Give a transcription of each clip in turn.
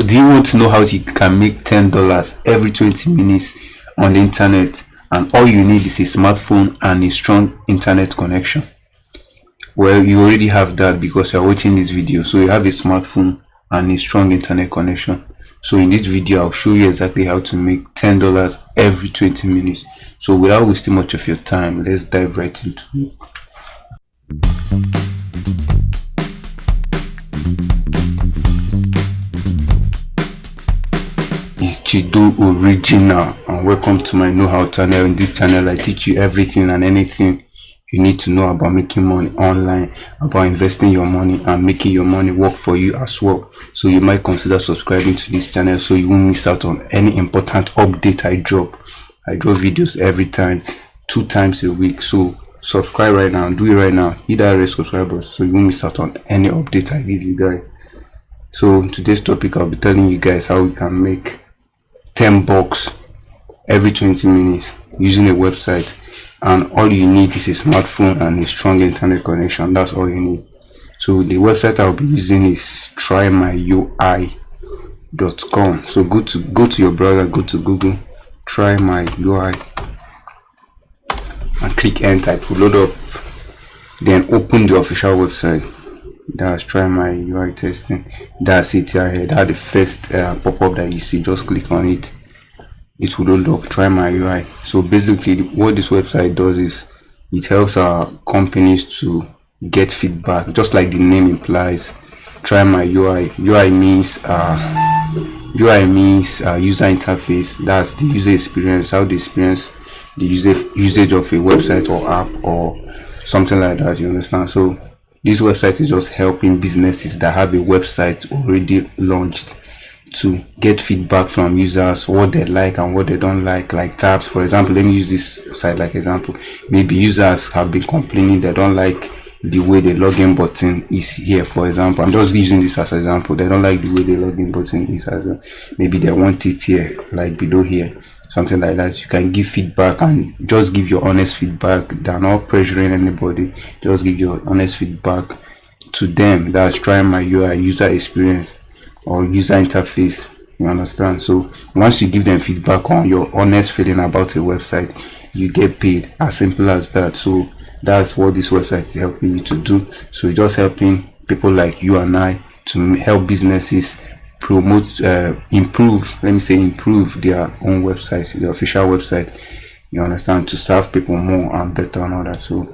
do you want to know how you can make $10 every 20 minutes on the internet, and all you need is a smartphone and a strong internet connection? Well, you already have that because you are watching this video. So you have a smartphone and a strong internet connection. So in this video, I'll show you exactly how to make $10 every 20 minutes. So without wasting much of your time, let's dive right into it. It's Chido Original, and welcome to my know-how channel. In this channel, I teach you everything and anything you need to know about making money online, about investing your money and making your money work for you as well. So you might consider subscribing to this channel so you won't miss out on any important update I drop. I drop videos every time, 2 times a week. So subscribe right now, do it right now, hit that red subscribe button so you won't miss out on any update I give you guys. So in today's topic, I'll be telling you guys how we can make $10 every 20 minutes using a website, and all you need is a smartphone and a strong internet connection. That's all you need. So the website I'll be using is trymyui.com. so go to your browser, go to Google, try my UI, and click enter. It will load up, then open the official website. That's try my UI testing. That's it here. That's the first pop-up that you see. Just click on it, it will load up try my UI. So basically what this website does is it helps our companies to get feedback, just like the name implies. Try my UI. UI means user interface. That's the user experience, how they experience the usage of a website or app or something like that, you understand? So this website is just helping businesses that have a website already launched to get feedback from users, what they like and what they don't like tabs. For example, let me use this site like example. Maybe users have been complaining they don't like the way the login button is here. For example, I'm just using this as an example. They don't like the way the login button is as well. Maybe they want it here, like below here, something like that. You can give feedback and just give your honest feedback. They're not pressuring anybody, just give your honest feedback to them. That's try my UI, user experience or user interface, you understand? So once you give them feedback on your honest feeling about a website, you get paid. As simple as that. So that's what this website is helping you to do. So it's just helping people like you and I to help businesses promote, improve their own websites, the official website, you understand, to serve people more and better and all that. So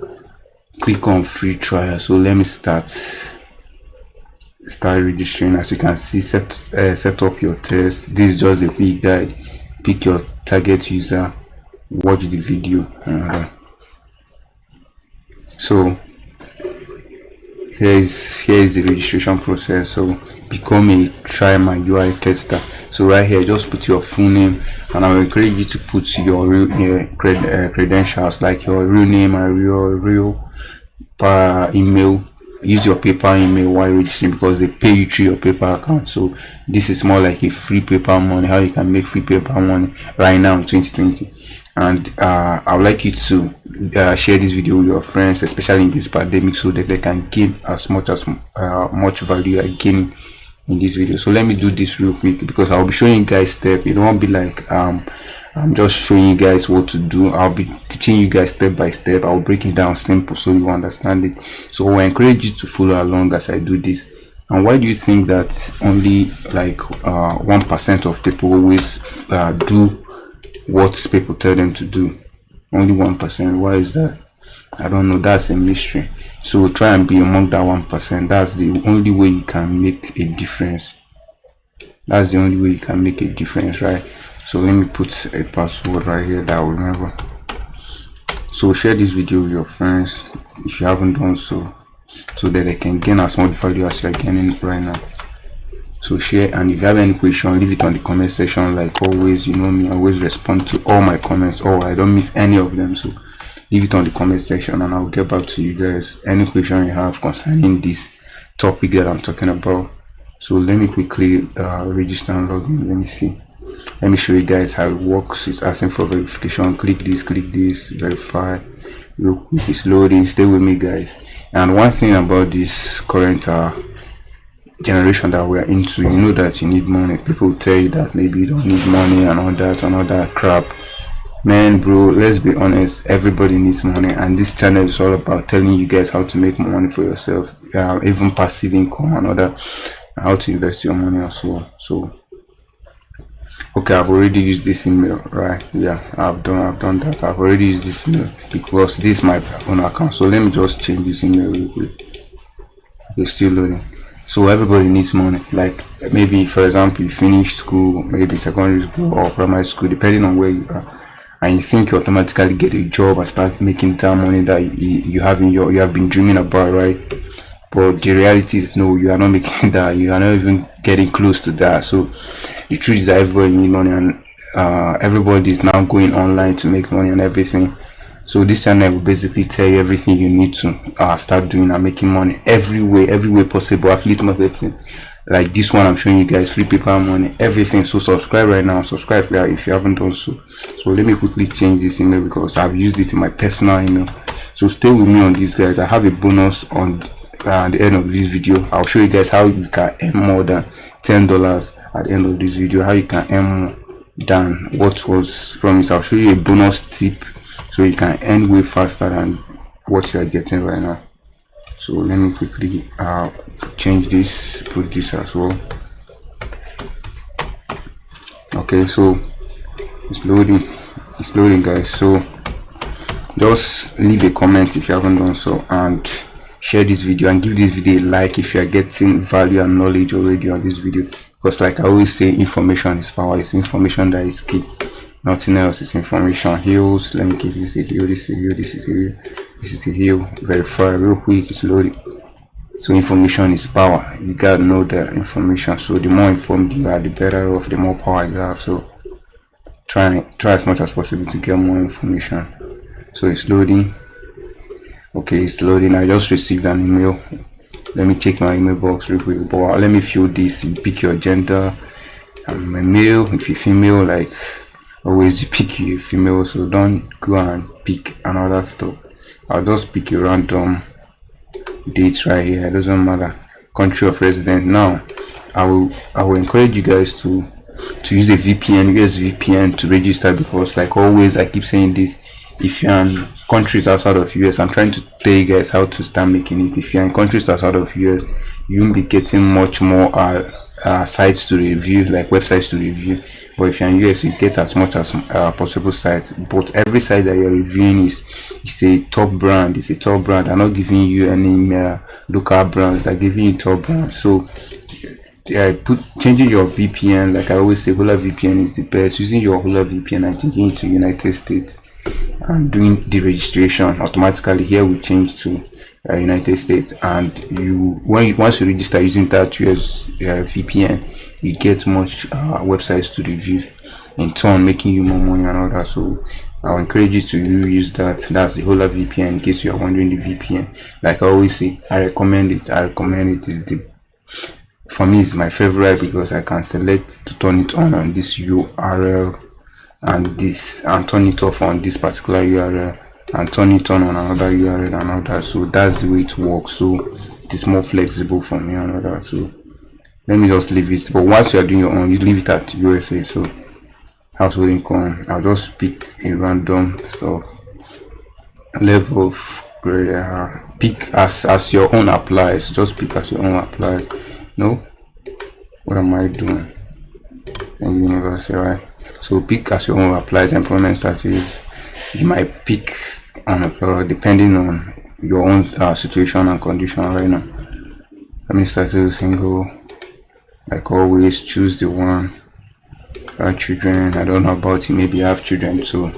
click on free trial. So let me start registering. As you can see, set up your test. This is just a quick guide. Pick your target user, watch the video. So here is the registration process. So become a try my UI tester. So right here, just put your full name, and I will encourage you to put your real credentials, like your real name and your real email. Use your PayPal email while registering because they pay you through your PayPal account. So this is more like a free PayPal money, how you can make free PayPal money right now in 2020. And I would like you to share this video with your friends, especially in this pandemic, so that they can gain as much value you are gaining in this video. So let me do this real quick because I'll be showing you guys step. It won't be like I'm just showing you guys what to do. I'll be teaching you guys step by step. I'll break it down simple so you understand it. So I encourage you to follow along as I do this. And why do you think that only like 1% of people always do what people tell them to do? Only 1%. Why is that? I don't know. That's a mystery. So try and be among that 1%. That's the only way you can make a difference. That's the only way you can make a difference, right? So let me put a password right here that I'll remember. So share this video with your friends if you haven't done so that they can gain as much value as you're gaining right now. So share, and if you have any question, leave it on the comment section. Like always, you know me, I always respond to all my comments. I don't miss any of them. So leave it on the comment section and I'll get back to you guys. Any question you have concerning this topic that I'm talking about. So let me quickly register and log in. Let me see. Let me show you guys how it works. It's asking for verification. Click this, verify. Real quick, it's loading. Stay with me, guys. And one thing about this current generation that we're into, you know that you need money. People tell you that maybe you don't need money and all that crap. Man, bro, let's be honest, everybody needs money, and this channel is all about telling you guys how to make money for yourself, even passive income and other, how to invest your money as well. So okay, I've already used this email, right? Yeah, I've done that. I've already used this email because this is my own account. So let me just change this email real quick. It's still loading. So everybody needs money. Like maybe, for example, you finish school, maybe secondary school or primary school, depending on where you are, and you think you automatically get a job and start making that money that you have been dreaming about, right? But the reality is no, you are not making that. You are not even getting close to that. So the truth is that everybody needs money, and everybody is now going online to make money and everything. So this channel will basically tell you everything you need to start doing and making money every way possible. Affiliate marketing, like this one I'm showing you guys, free paper money, everything. So subscribe right now, subscribe if you haven't done so. So let me quickly change this email because I've used it in my personal email. So stay with me on this, guys. I have a bonus on the end of this video. I'll show you guys how you can earn more than $10 at the end of this video, how you can earn more than what was promised. I'll show you a bonus tip so you can earn way faster than what you are getting right now. So let me quickly change this, put this as well. Okay, so it's loading guys. So just leave a comment if you haven't done so, and share this video and give this video a like if you are getting value and knowledge already on this video, because like I always say, information is power. It's information that is key, nothing else. Is information. Heals, let me give this a heal, this is a heal, this is a heal, this is a heal. Verify real quick, it's loading. So information is power. You gotta know the information. So the more informed you are, the better off, the more power you have. So try as much as possible to get more information. So it's loading. Okay, it's loading. I just received an email. Let me check my email box real quick. But let me fill this. You pick your gender. I'm a male. If you're female, like always, you pick your female. So don't go and pick another stuff. I'll just pick a random date right here. It doesn't matter. Country of residence. Now, I will encourage you guys to use a VPN. Use VPN to register, because like always, I keep saying this. If you're in countries outside of US, I'm trying to tell you guys how to start making it. If you're in countries outside of US, you won't be getting much more sites to review, like websites to review. But if you're in US, you get as much as possible sites. But every site that you're reviewing is a top brand. It's a top brand. I'm not giving you any local brands. They're giving you top brands. So yeah, changing your VPN, like I always say, Hula VPN is the best. Using your Hula VPN and changing it to United States and doing the registration automatically. Here we change to United States, and once you register using that US VPN, you get much websites to review, in turn making you more money and all that. So I'll encourage you to use that. That's the Hula VPN, in case you are wondering. The VPN, like I always say, I recommend it. Is for me, it's my favorite, because I can select to turn it on this URL and turn it off on this particular URL, and turn it on another URL and all that. So that's the way it works. So it is more flexible for me and all that. So let me just leave it. But once you are doing your own, you leave it at USA. So household income, I'll just pick a random stuff. Level of grade, pick as your own applies. Just pick as your own applies. No, what am I doing? And university, right? So pick as your own applies. Employment status, you might pick on depending on your own situation and condition right now. Family status, single. Like always, choose the one. Children, I don't know about you, maybe you have children. So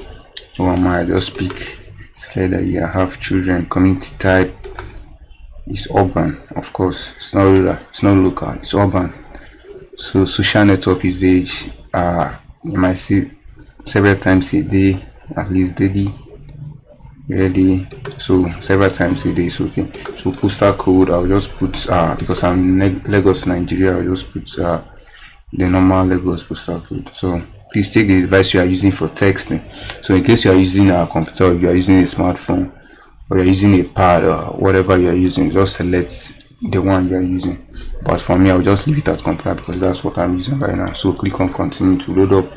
who am I? Just pick, say that you have children. Community type is urban, of course. It's not rural, it's not local, it's urban. So social network is age. You might see several times a day, at least daily. So several times a day is okay. So postal code, I'll just put because I'm in Lagos, Nigeria, I'll just put the normal Lagos postal code. So please take the device you are using for texting. So in case you are using a computer, or you are using a smartphone, or you're using a pad, or whatever you are using, just select the one you are using. but for me I'll just leave it at computer because that's what I'm using right now. So click on continue to load up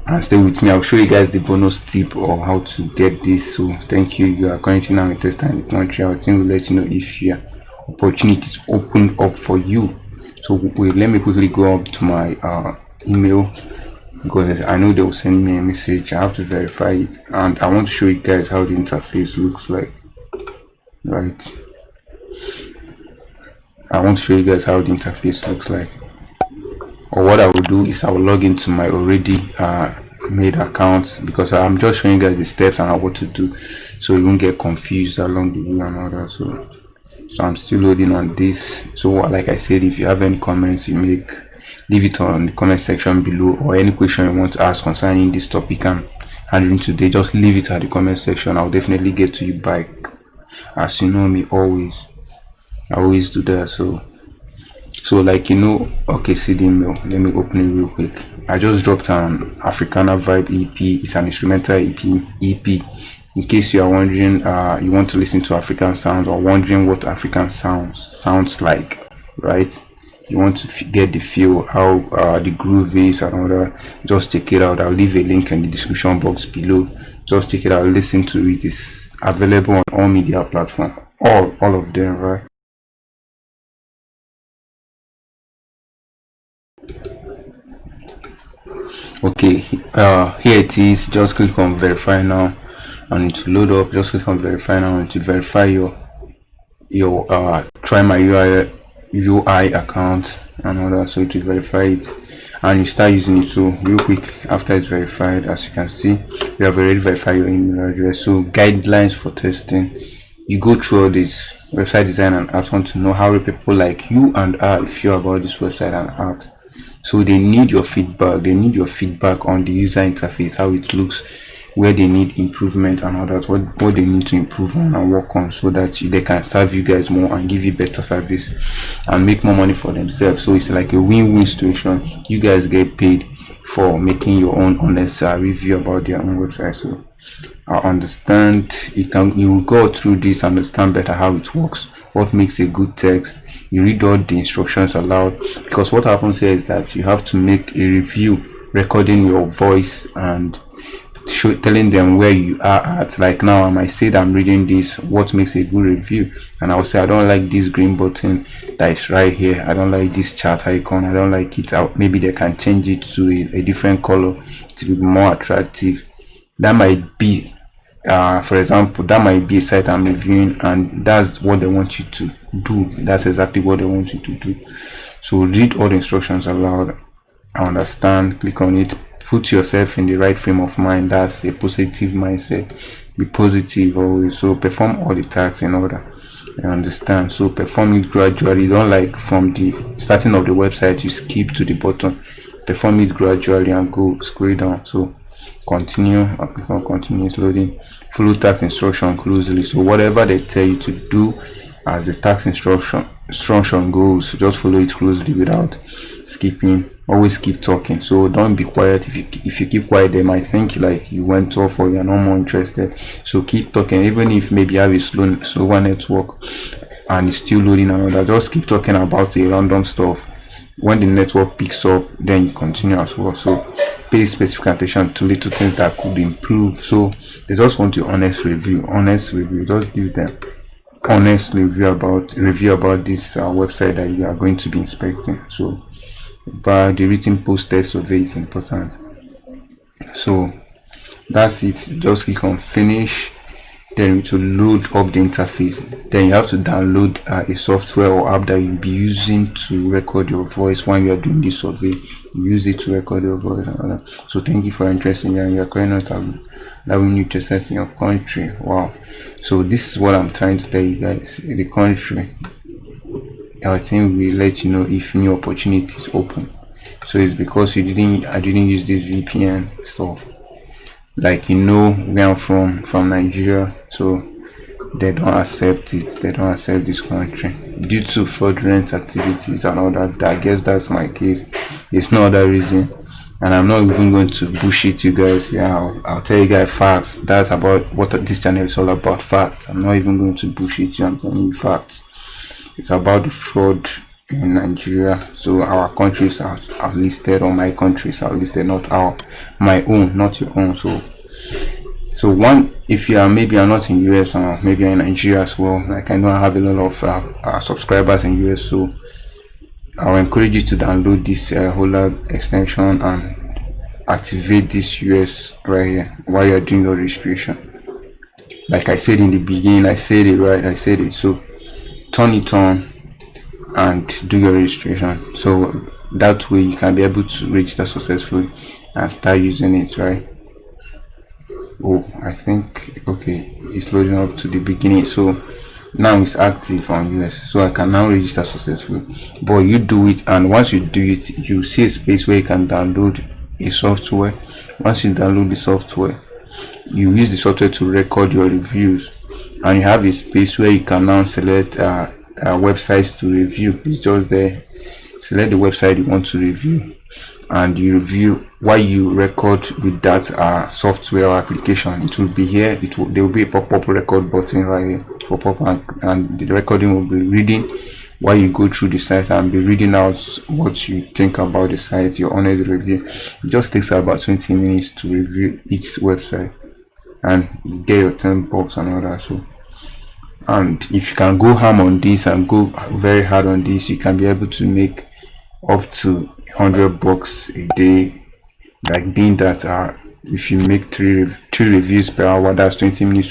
and stay with me. I'll show you guys the bonus tip or how to get this. So thank you. You are currently now a tester in the country. Our team will let you know if your opportunities open up for you. So wait, let me quickly go up to my email because I know they will send me a message. I have to verify it, and I want to show you guys how the interface looks like. Right, I want to show you guys how the interface looks like. Or what I will do is I will log into my already made account, because I'm just showing you guys the steps and what to do, so you won't get confused along the way and all that. So I'm still loading on this. So like I said, if you have any comments you make, leave it on the comment section below, or any question you want to ask concerning this topic I'm handling today, just leave it at the comment section. I'll definitely get to you back. As you know me, I always do that. So like, you know, okay, see the email. Let me open it real quick. I just dropped an Africana Vibe EP. It's an instrumental EP. In case you are wondering, you want to listen to African sounds, or wondering what African sounds like, right? You want to get the feel, how the groove is and all that, just check it out. I'll leave a link in the description box below. Just check it out, listen to it. It's available on all media platforms, all of them, right? Okay, here it is. Just click on verify now and it will load up. Just click on verify now and to verify your try my UI account and all that. So it will verify it and you start using it. So real quick, after it's verified, as you can see, we have already verified your email address. So guidelines for testing, you go through all this. Website design and apps want to know how people like you and I feel about this website and apps. So they need your feedback. They need your feedback on the user interface, how it looks, where they need improvement and all that, what they need to improve on and work on, so that they can serve you guys more and give you better service and make more money for themselves. So it's like a win-win situation. You guys get paid for making your own honest review about their own website. So I understand you will go through this, understand better how it works, what makes a good text. You read all the instructions aloud, because what happens here is that you have to make a review recording your voice and telling them where you are at. Like now I might say that I'm reading this, what makes a good review, and I'll say I don't like this green button that is right here, I don't like this chat icon, I don't like it out. Maybe they can change it to a different color to be more attractive. That might be for example, that might be a site I'm reviewing and that's what they want you to do. That's exactly what they want you to do. So read all the instructions aloud, understand, click on it, put yourself in the right frame of mind. That's a positive mindset. Be positive always. So perform all the tasks in order. You understand? So perform it gradually. Don't like from the starting of the website you skip to the bottom. Perform it gradually and go scroll down. So continue, click on continue, it's loading. Follow task instruction closely. So whatever they tell you to do as the task instruction goes, just follow it closely without skipping. Always keep talking. So don't be quiet. If you keep quiet, they might think like you went off or you're no more interested. So keep talking, even if maybe you have a slower network and it's still loading and all that. Just keep talking about a random stuff. When the network picks up, then you continue as well. So pay specific attention to little things that could improve. So they just want your honest review. Just give them honest review about this website that you are going to be inspecting. So but the written post-test survey is important. So that's it. Just click on finish, then to load up the interface. Then you have to download a software or app that you'll be using to record your voice when you are doing this survey. You use it to record your voice and all that. So thank you for your interest in your current allowing you to access in your country. Wow. So this is what I'm trying to tell you guys. The country, our team will let you know if new opportunities open. So it's because I didn't use this VPN stuff. Like, you know, where I'm from Nigeria, so they don't accept it. They don't accept this country due to fraudulent activities and all that. I guess that's my case. There's no other reason, and I'm not even going to bullshit you guys. Yeah, I'll tell you guys facts. That's about what this channel is all about. Facts. I'm not even going to bullshit you. I'm telling you facts. It's about the fraud in Nigeria. So our countries are listed, or my countries are listed, not my own, not your own. So one, if you are, maybe you're not in US, or maybe you're in Nigeria as well, like I know I have a lot of subscribers in US, so I'll encourage you to download this whole extension and activate this US right here while you're doing your registration. Like I said in the beginning, I said it right, I said it. So turn it on and do your registration, so that way you can be able to register successfully and start using it, right? Oh, I think, okay, it's loading up to the beginning. So now it's active on US, so I can now register successfully. But you do it, and once you do it, you see a space where you can download a software. Once you download the software, you use the software to record your reviews, and you have a space where you can now select websites to review. It's just there. Select the website you want to review, and you review. While you record with that software or application, it will be here. There will be a pop-up record button right here for pop-up, and the recording will be reading while you go through the site and be reading out what you think about the site, your honest review. It just takes about 20 minutes to review each website, and you get your $10 and all that. So, and if you can go ham on this and go very hard on this, you can be able to make up to $100 a day. Like being that if you make three reviews per hour, that's 20 minutes,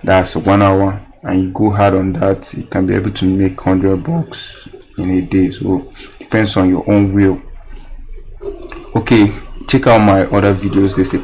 that's 1 hour, and you go hard on that, you can be able to make $100 in a day. So depends on your own will. Okay, check out my other videos. There's a